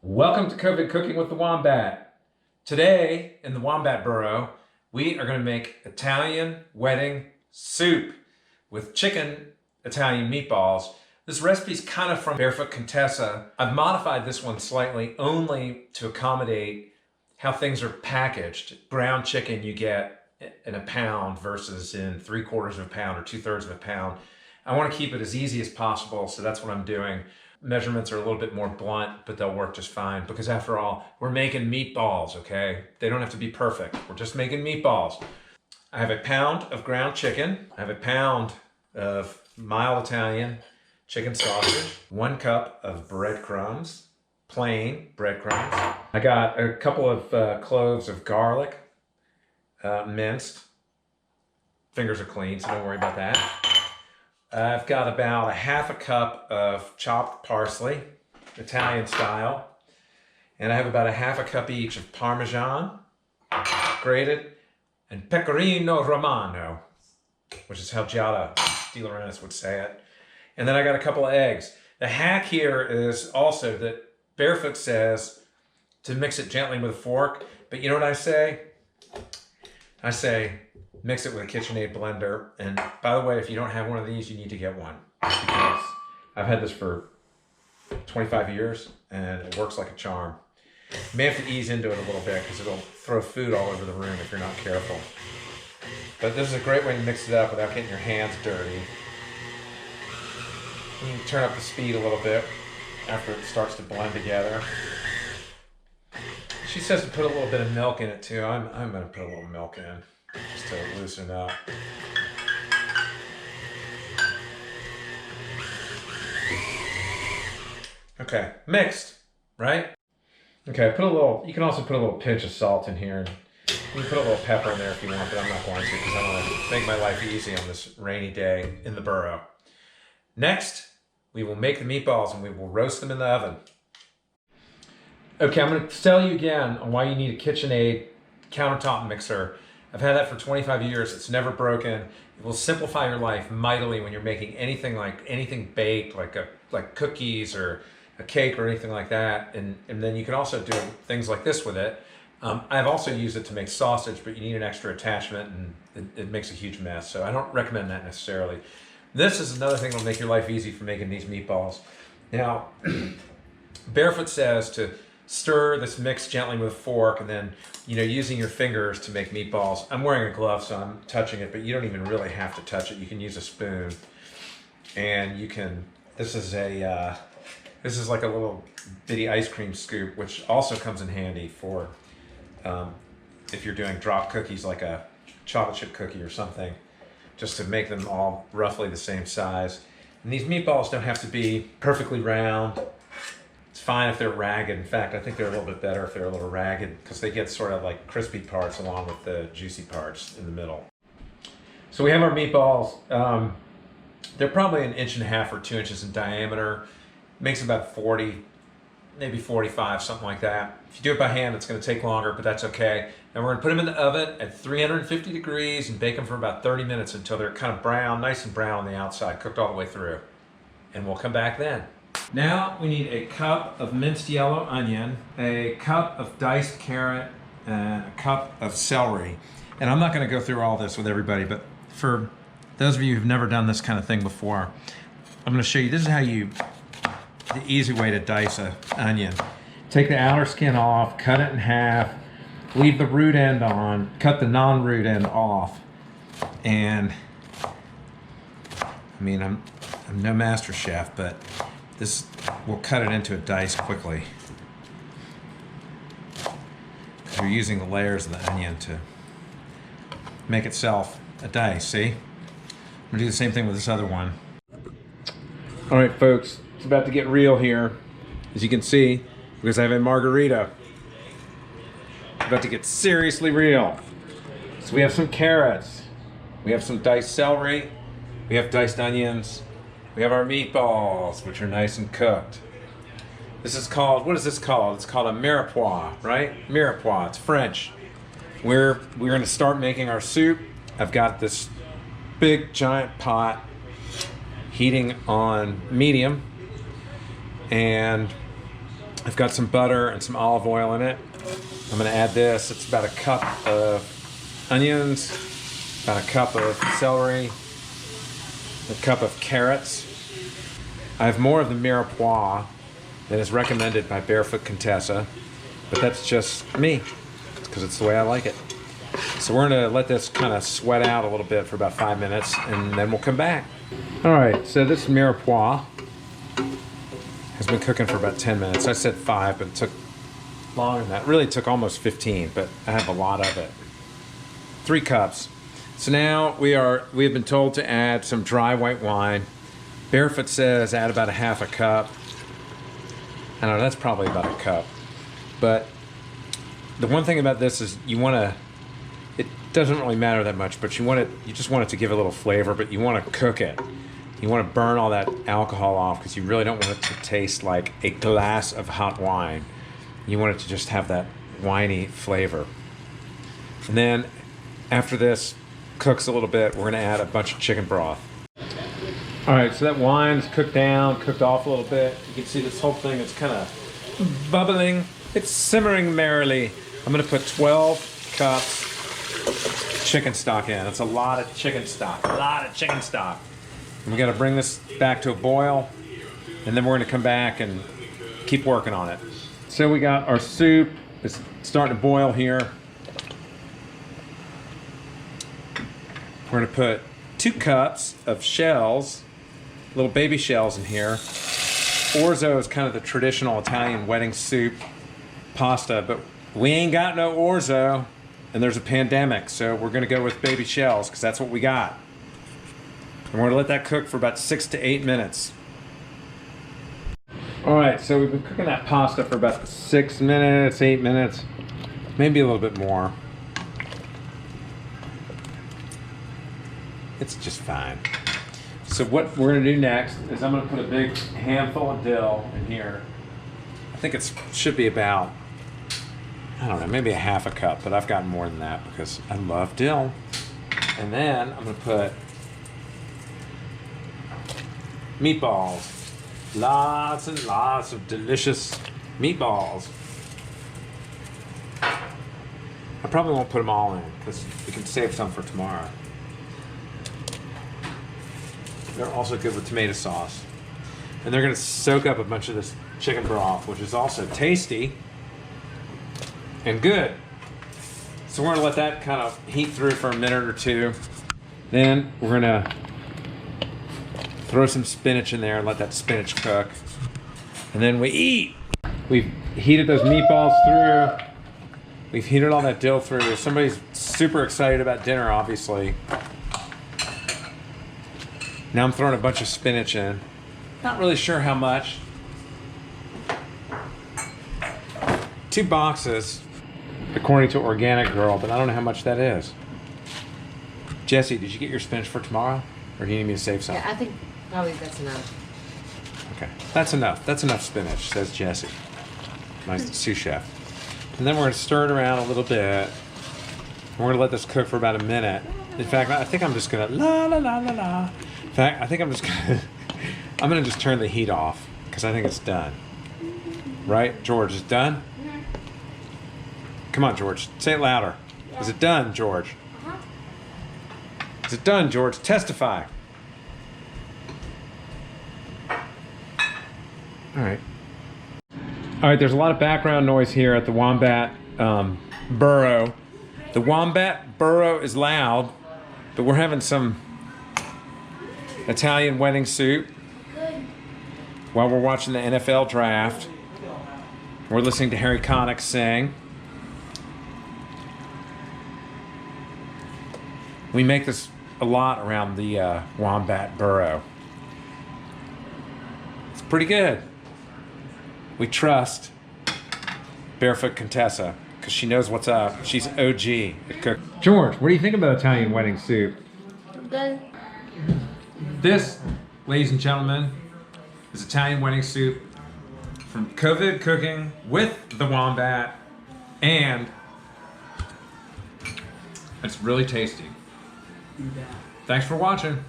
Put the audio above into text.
Welcome to COVID Cooking with the Wombat. Today, in the Wombat Burrow, we are going to make Italian wedding soup with chicken Italian meatballs. This recipe is kind of from Barefoot Contessa. I've modified this one slightly only to accommodate how things are packaged. Ground chicken you get in a pound versus in 3/4 of a pound or 2/3 of a pound. I want to keep it as easy as possible, so that's what I'm doing. Measurements are a little bit more blunt, but they'll work just fine because after all, we're making meatballs, okay? They don't have to be perfect. We're just making meatballs. I have a pound of ground chicken. I have a pound of mild Italian chicken sausage, 1 cup of breadcrumbs, plain breadcrumbs. I got a couple of cloves of garlic, minced. Fingers are clean, so don't worry about that. I've got about a 1/2 cup of chopped parsley, Italian style. And I have about a 1/2 cup each of Parmesan, grated, and Pecorino Romano, which is how Giada De Laurentiis would say it. And then I got a couple of eggs. The hack here is also that Barefoot says to mix it gently with a fork. But you know what I say? I say, mix it with a KitchenAid blender. And by the way, if you don't have one of these, you need to get one. Because I've had this for 25 years and it works like a charm. You may have to ease into it a little bit because it'll throw food all over the room if you're not careful. But this is a great way to mix it up without getting your hands dirty. You can turn up the speed a little bit after it starts to blend together. She says to put a little bit of milk in it too. I'm going to put a little milk in just to loosen up. Okay, mixed, right? Okay, you can also put a little pinch of salt in here. You can put a little pepper in there if you want, but I'm not going to because I want to make my life easy on this rainy day in the burrow. Next, we will make the meatballs and we will roast them in the oven. Okay, I'm going to tell you again on why you need a KitchenAid countertop mixer. I've had that for 25 years. It's never broken. It will simplify your life mightily when you're making anything baked, like cookies or a cake or anything like that. And then you can also do things like this with it. I've also used it to make sausage, but you need an extra attachment and it makes a huge mess. So I don't recommend that necessarily. This is another thing that'll make your life easy for making these meatballs. Now, Barefoot says to stir this mix gently with a fork and then, using your fingers to make meatballs. I'm wearing a glove, so I'm touching it, but you don't even really have to touch it. You can use a spoon. And you can, this is like a little bitty ice cream scoop, which also comes in handy for if you're doing drop cookies like a chocolate chip cookie or something, just to make them all roughly the same size. And these meatballs don't have to be perfectly round. It's fine if they're ragged. In fact, I think they're a little bit better if they're a little ragged because they get sort of like crispy parts along with the juicy parts in the middle. So we have our meatballs. They're probably 1.5 inches or 2 inches in diameter. Makes about 40, maybe 45, something like that. If you do it by hand, it's going to take longer, but that's okay. And we're going to put them in the oven at 350 degrees and bake them for about 30 minutes until they're kind of brown, nice and brown on the outside, cooked all the way through. And we'll come back then. Now we need a cup of minced yellow onion, a cup of diced carrot, and a cup of celery. And I'm not going to go through all this with everybody, but for those of you who've never done this kind of thing before, I'm going to show you, this is how the easy way to dice an onion. Take the outer skin off, cut it in half, leave the root end on, cut the non-root end off. And I mean, I'm no master chef, but this will cut it into a dice quickly. Because you're using the layers of the onion to make itself a dice, see? I'm gonna do the same thing with this other one. All right, folks, it's about to get real here, as you can see, because I have a margarita. It's about to get seriously real. So we have some carrots, we have some diced celery, we have diced onions, we have our meatballs, which are nice and cooked. This is called, what is this called? It's called a mirepoix, right? Mirepoix, it's French. We're gonna start making our soup. I've got this big giant pot heating on medium, and I've got some butter and some olive oil in it. I'm gonna add this. It's about a cup of onions, about a cup of celery, a cup of carrots. I have more of the mirepoix that is recommended by Barefoot Contessa, but that's just me, because it's the way I like it. So we're gonna let this kind of sweat out a little bit for about 5 minutes, and then we'll come back. All right, so this mirepoix has been cooking for about 10 minutes. I said 5, but it took longer than that. It really took almost 15, but I have a lot of it. 3 cups. So now we have been told to add some dry white wine. Barefoot says add about a half a cup. I don't know, that's probably about a cup. But the one thing about this is you want to, it doesn't really matter that much, but you just want it to give a little flavor, but you want to cook it. You want to burn all that alcohol off because you really don't want it to taste like a glass of hot wine. You want it to just have that winey flavor. And then after this cooks a little bit, we're going to add a bunch of chicken broth. All right, so that wine's cooked down, cooked off a little bit. You can see this whole thing is kind of bubbling. It's simmering merrily. I'm going to put 12 cups chicken stock in. That's a lot of chicken stock, a lot of chicken stock. And we got to bring this back to a boil, and then we're going to come back and keep working on it. So we got our soup. It's starting to boil here. We're going to put 2 cups of shells, little baby shells in here. Orzo is kind of the traditional Italian wedding soup pasta, but we ain't got no orzo, and there's a pandemic, so we're going to go with baby shells because that's what we got. And we're going to let that cook for about 6 to 8 minutes. All right, so we've been cooking that pasta for about 6 minutes, 8 minutes, maybe a little bit more. It's just fine. So what we're going to do next is I'm going to put a big handful of dill in here. I think it should be about, I don't know, maybe a half a cup, but I've gotten more than that because I love dill. And then I'm going to put meatballs. Lots and lots of delicious meatballs. I probably won't put them all in because we can save some for tomorrow. They're also good with tomato sauce. And they're going to soak up a bunch of this chicken broth, which is also tasty and good. So we're going to let that kind of heat through for a minute or two. Then we're going to throw some spinach in there and let that spinach cook. And then we eat. We've heated those meatballs through. We've heated all that dill through. Somebody's super excited about dinner, obviously. Now I'm throwing a bunch of spinach in. Not really sure how much. 2 boxes, according to Organic Girl, but I don't know how much that is. Jesse, did you get your spinach for tomorrow? Or do you need me to save some? Yeah, I think probably that's enough. Okay, that's enough. That's enough spinach, says Jesse, my sous chef. And then we're going to stir it around a little bit. We're going to let this cook for about a minute. In fact, I think I'm just going to la. In fact, I think I'm just going to, I'm going to just turn the heat off because I think it's done. Right? George, is it done? Come on, George. Say it louder. Yeah. Is it done, George? Is it done, George? Testify. All right. All right, there's a lot of background noise here at the Wombat burrow. The Wombat burrow is loud, but we're having some Italian wedding soup while we're watching the NFL draft. We're listening to Harry Connick sing. We make this a lot around the Wombat burrow. It's pretty good. We trust Barefoot Contessa because she knows what's up. She's OG at cook. George, what do you think about Italian wedding soup? Good. This, ladies and gentlemen, is Italian wedding soup from COVID Cooking with the Wombat, and it's really tasty. Thanks for watching.